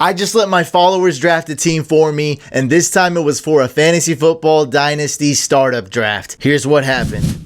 I just let my followers draft a team for me, and this time it was for a fantasy football dynasty startup draft. Here's what happened.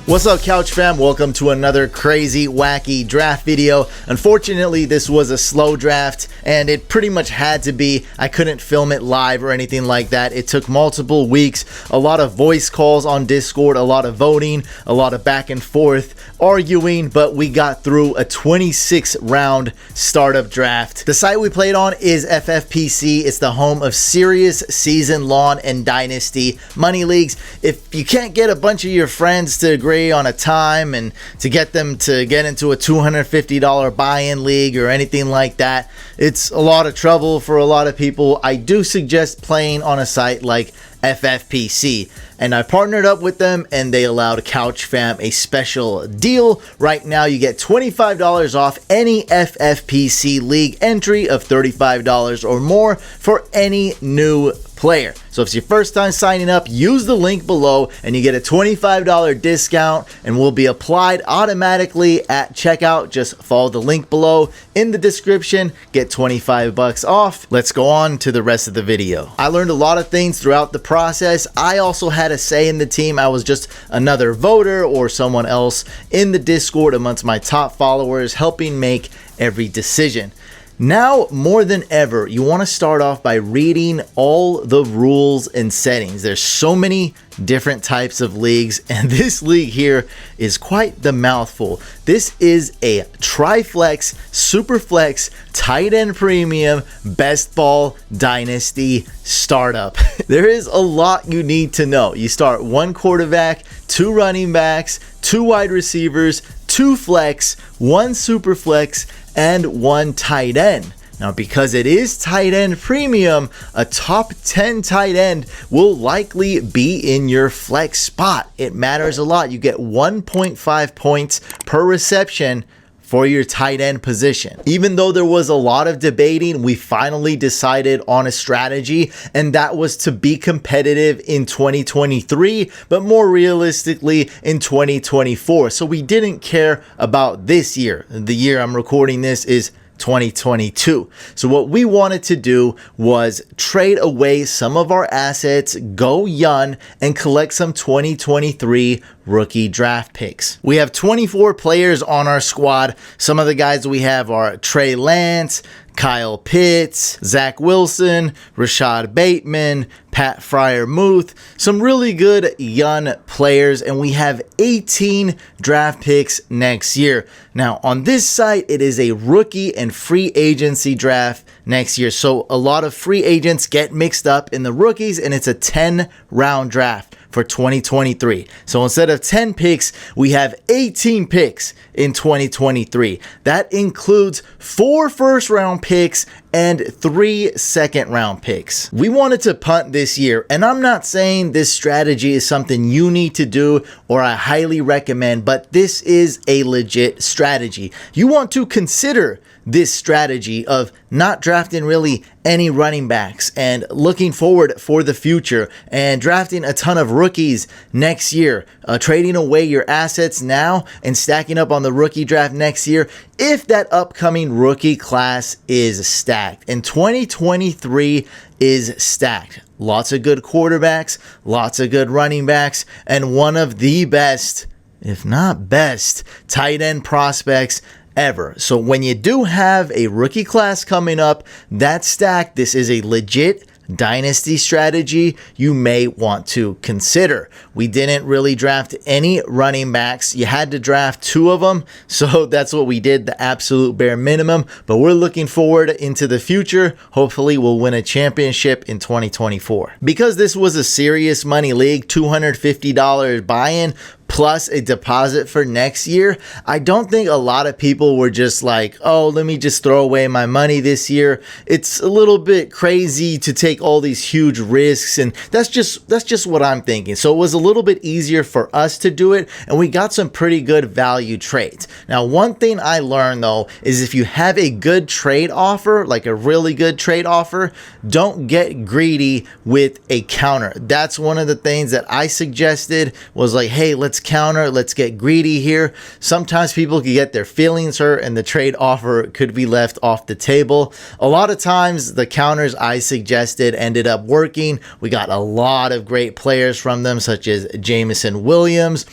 What's up, Couch fam? Welcome to another crazy, wacky draft video. Unfortunately, this was a slow draft, and it pretty much had to be. I couldn't film it live or anything like that. It took multiple weeks, a lot of voice calls on Discord, a lot of voting, a lot of back and forth arguing, but we got through a 26-round startup draft. The site we played on is FFPC. It's the home of serious season, lawn, and dynasty money leagues. If you can't get a bunch of your friends to agree on a time and to get them to get into a $250 buy-in league or anything like that, it's a lot of trouble for a lot of people. I do suggest playing on a site like FFPC, and I partnered up with them and they allowed Couch fam a special deal. Right now you get $25 off any FFPC league entry of $35 or more for any new player. So if it's your first time signing up, use the link below and you get a $25 discount and will be applied automatically at checkout. Just follow the link below in the description, get 25 bucks off. Let's go on to the rest of the video. I learned a lot of things throughout the process. I also had a say in the team. I was just another voter or someone else in the Discord amongst my top followers, helping make every decision. Now more than ever, you want to start off by reading all the rules and settings. There's so many different types of leagues, and this league here is quite the mouthful. This is a Triflex, Superflex, Tight End Premium, Best Ball Dynasty Startup. There is a lot you need to know. You start one quarterback, two running backs, two wide receivers, two flex, one Superflex, and one tight end. Now, because it is tight end premium, a top 10 tight end will likely be in your flex spot. It matters a lot. You get 1.5 points per reception for your tight end position. Even though there was a lot of debating, we finally decided on a strategy, and that was to be competitive in 2023, but more realistically in 2024. So we didn't care about this year. The year I'm recording this is 2022. So what we wanted to do was trade away some of our assets, go young, and collect some 2023 rookie draft picks. We have 24 players on our squad. Some of the guys we have are Trey Lance, Kyle Pitts, Zach Wilson, Rashod Bateman, Pat Freiermuth, some really good young players, and we have 18 draft picks next year. Now on this site, it is a rookie and free agency draft next year. So a lot of free agents get mixed up in the rookies, and it's a 10-round draft for 2023. So instead of 10 picks, we have 18 picks in 2023. That includes 4 first-round picks and 3 second-round picks. We wanted to punt this year, and I'm not saying this strategy is something you need to do or I highly recommend, but this is a legit strategy. You want to consider this strategy of not drafting really any running backs and looking forward for the future and drafting a ton of rookies next year, trading away your assets now and stacking up on the rookie draft next year if that upcoming rookie class is stacked. And 2023 is stacked. Lots of good quarterbacks, lots of good running backs, and one of the best, if not best, tight end prospects ever. So when you do have a rookie class coming up that's stacked, this is a legit dynasty strategy you may want to consider. We didn't really draft any running backs. You had to draft 2 of them, so that's what we did, the absolute bare minimum. But we're looking forward into the future. Hopefully we'll win a championship in 2024. Because this was a serious money league, $250 buy-in plus a deposit for next year, I don't think a lot of people were just like, oh, let me just throw away my money this year. It's a little bit crazy to take all these huge risks, and that's just what I'm thinking. So it was a little bit easier for us to do it, and we got some pretty good value trades. Now, one thing I learned though is if you have a good trade offer, like a really good trade offer, don't get greedy with a counter. That's one of the things that I suggested, was like, hey, let's counter. Let's get greedy here. Sometimes people can get their feelings hurt and the trade offer could be left off the table. A lot of times the counters I suggested ended up working. We got a lot of great players from them, such as Jameson Williams.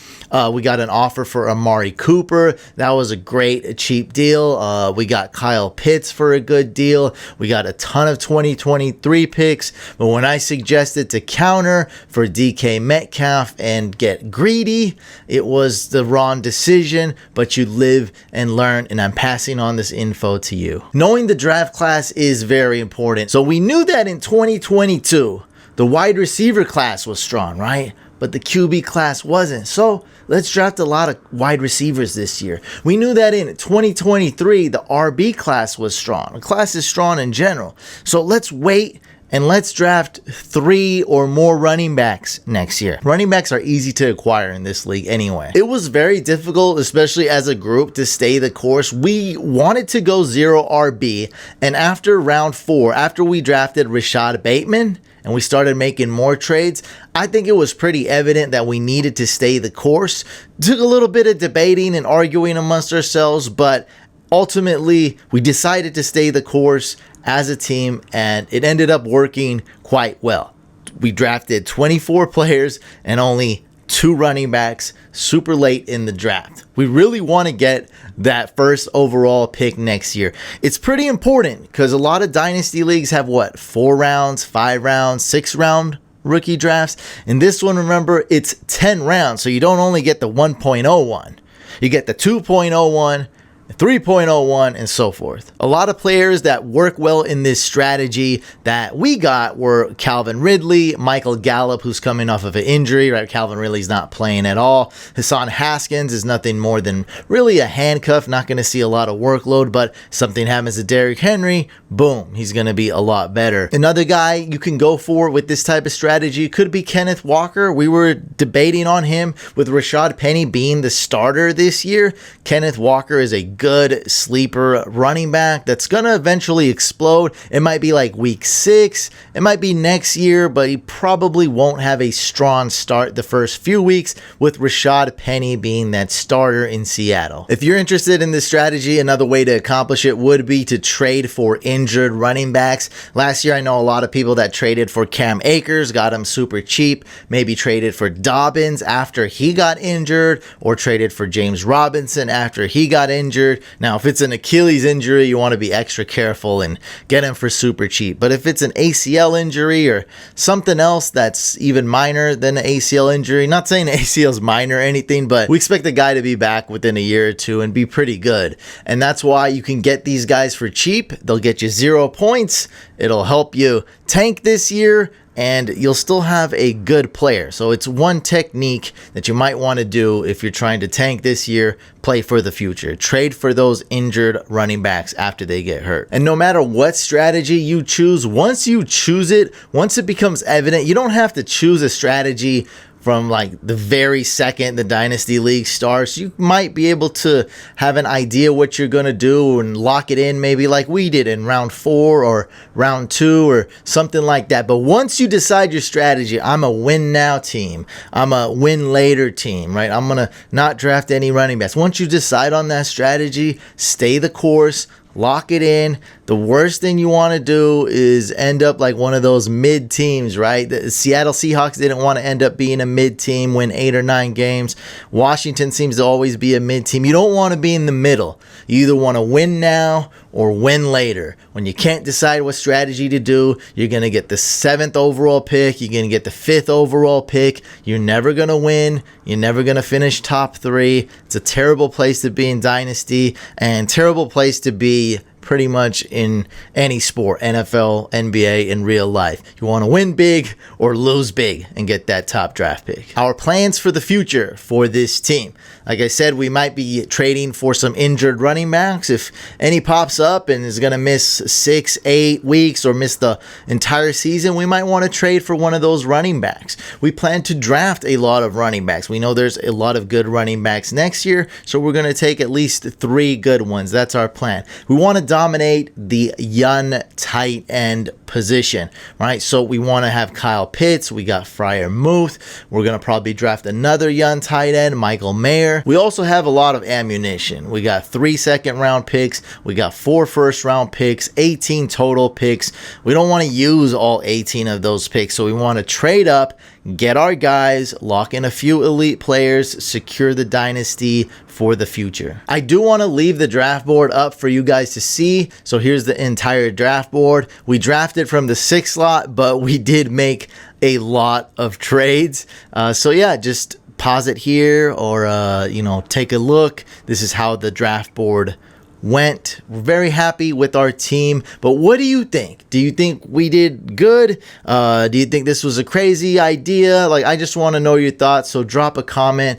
We got an offer for Amari Cooper. That was a great cheap deal. We got Kyle Pitts for a good deal. We got a ton of 2023 picks. But when I suggested to counter for DK Metcalf and get greedy, it was the wrong decision, but you live and learn, and I'm passing on this info to you. Knowing the draft class is very important. So we knew that in 2022, the wide receiver class was strong, right? But the QB class wasn't. So let's draft a lot of wide receivers this year. We knew that in 2023, the RB class was strong. The class is strong in general. So let's wait and let's draft 3 or more running backs next year. Running backs are easy to acquire in this league anyway. It was very difficult, especially as a group, to stay the course. We wanted to go 0 RB, and after round 4, after we drafted Rashod Bateman, and we started making more trades, I think it was pretty evident that we needed to stay the course. Took a little bit of debating and arguing amongst ourselves, but ultimately we decided to stay the course as a team, and it ended up working quite well. We drafted 24 players and only 2 running backs super late in the draft. We really want to get that first overall pick next year. It's pretty important because a lot of dynasty leagues have 4 rounds, 5 rounds, 6 round rookie drafts. In this one, remember, it's 10 rounds, so you don't only get the 1.01. You get the 2.01, 3.01, and so forth. A lot of players that work well in this strategy that we got were Calvin Ridley, Michael Gallup, who's coming off of an injury, right? Calvin Ridley's not playing at all. Hassan Haskins is nothing more than really a handcuff, not going to see a lot of workload, but something happens to Derrick Henry, boom, he's going to be a lot better. Another guy you can go for with this type of strategy could be Kenneth Walker. We were debating on him with Rashad Penny being the starter this year. Kenneth Walker is a good sleeper running back that's gonna eventually explode. It might be like week 6, it might be next year, but he probably won't have a strong start the first few weeks, with Rashad Penny being that starter in Seattle. If you're interested in this strategy, another way to accomplish it would be to trade for injured running backs. Last year, I know a lot of people that traded for Cam Akers, got him super cheap, maybe traded for Dobbins after he got injured, or traded for James Robinson after he got injured. Now, if it's an Achilles injury, you want to be extra careful and get him for super cheap. But if it's an ACL injury or something else that's even minor than an ACL injury, not saying ACL is minor or anything, but we expect the guy to be back within a year or 2 and be pretty good. And that's why you can get these guys for cheap. They'll get you 0 points. It'll help you tank this year, and you'll still have a good player. So it's one technique that you might want to do if you're trying to tank this year, play for the future. Trade for those injured running backs after they get hurt. And no matter what strategy you choose, once you choose it, once it becomes evident, you don't have to choose a strategy from like the very second the Dynasty League starts. You might be able to have an idea what you're going to do and lock it in, maybe like we did in round 4 or round 2 or something like that. But once you decide your strategy, I'm a win now team, I'm a win later team, right? I'm going to not draft any running backs. Once you decide on that strategy, stay the course, lock it in. The worst thing you want to do is end up like one of those mid teams, right? The Seattle Seahawks didn't want to end up being a mid team, win 8 or 9 games. Washington seems to always be a mid team. You don't want to be in the middle. You either want to win now or win later. When you can't decide what strategy to do, you're going to get the 7th overall pick. You're going to get the 5th overall pick. You're never going to win. You're never going to finish top 3. It's a terrible place to be in Dynasty, and terrible place to be pretty much in any sport, NFL, NBA, in real life. You want to win big or lose big and get that top draft pick. Our plans for the future for this team. Like I said, we might be trading for some injured running backs. If any pops up and is going to miss 6, 8 weeks or miss the entire season, we might want to trade for one of those running backs. We plan to draft a lot of running backs. We know there's a lot of good running backs next year, so we're going to take at least 3 good ones. That's our plan. We want to dominate the young tight end position, right? So we want to have Kyle Pitts. We got Freiermuth. We're going to probably draft another young tight end, Michael Mayer. We also have a lot of ammunition. We got 3 second-round picks. We got 4 first-round picks, 18 total picks. We don't want to use all 18 of those picks, so we want to trade up, get our guys, lock in a few elite players, secure the dynasty for the future. I do want to leave the draft board up for you guys to see. So here's the entire draft board. We drafted from the 6th slot, but we did make a lot of trades. So yeah, just pause it here or, you know, take a look. This is how the draft board went. We're very happy with our team, but what do you think? Do you think we did good? Do you think this was a crazy idea? Like, I just want to know your thoughts, so drop a comment.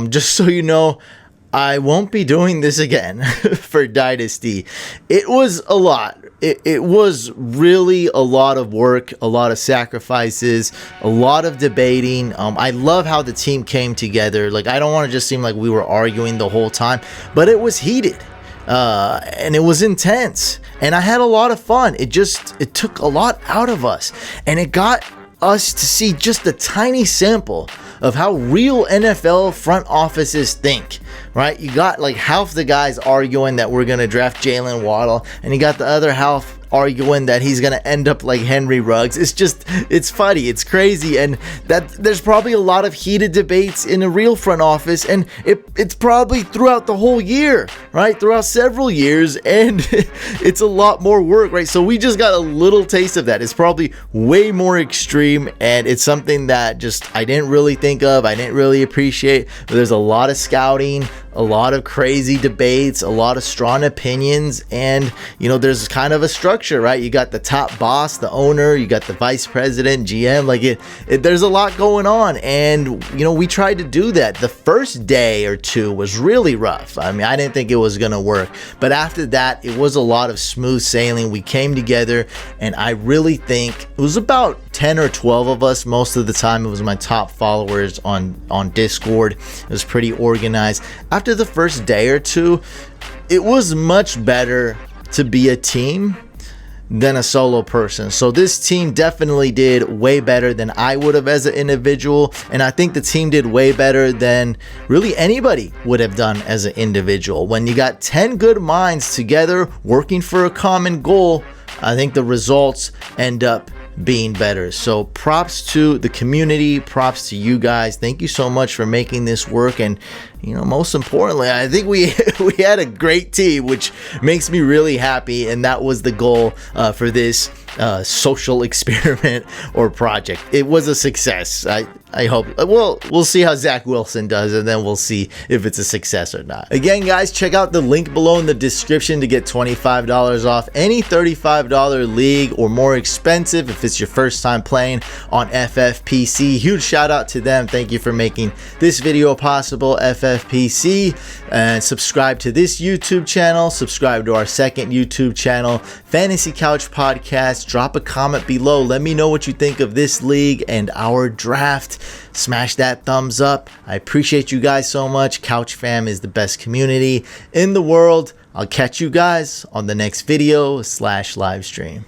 Just so you know, I won't be doing this again for Dynasty. It was a lot. It was really a lot of work, a lot of sacrifices, a lot of debating. I love how the team came together. Like, I don't want to just seem like we were arguing the whole time, but it was heated. And it was intense, and I had a lot of fun. It took a lot out of us, and it got us to see just a tiny sample of how real NFL front offices think, right? You got like half the guys arguing that we're going to draft Jalen Waddle, and you got the other half arguing that he's gonna end up like Henry Ruggs. It's funny, it's crazy, and that there's probably a lot of heated debates in a real front office, and it's probably throughout the whole year, right? Throughout several years, and it's a lot more work, right? So we just got a little taste of that. It's probably way more extreme, and it's something that just I didn't really think of, I didn't really appreciate. But there's a lot of scouting, a lot of crazy debates, a lot of strong opinions, and you know, there's kind of a structure, right? You got the top boss, the owner, you got the vice president, GM, like there's a lot going on, and you know, we tried to do that. The first day or two was really rough. I mean, I didn't think it was gonna work, but after that, it was a lot of smooth sailing. We came together, and I really think it was about 10 or 12 of us. Most of the time it was my top followers on Discord. It was pretty organized. After the first day or two, it was much better to be a team than a solo person. So this team definitely did way better than I would have as an individual, and I think the team did way better than really anybody would have done as an individual. When you got 10 good minds together working for a common goal, I think the results end up being better. So props to the community, props to you guys. Thank you so much for making this work, and you know, most importantly, I think we had a great team, which makes me really happy, and that was the goal for this social experiment or project. It was a success. I hope. Well, we'll see how Zach Wilson does, and then we'll see if it's a success or not. Again, guys, check out the link below in the description to get $25 off any $35 league or more expensive if it's your first time playing on FFPC. Huge shout out to them. Thank you for making this video possible, FFPC. And subscribe to this YouTube channel. Subscribe to our second YouTube channel, Fantasy Couch Podcast. Drop a comment below. Let me know what you think of this league and our draft. Smash that thumbs up. I appreciate you guys so much. Couch fam is the best community in the world. I'll catch you guys on the next video / live stream.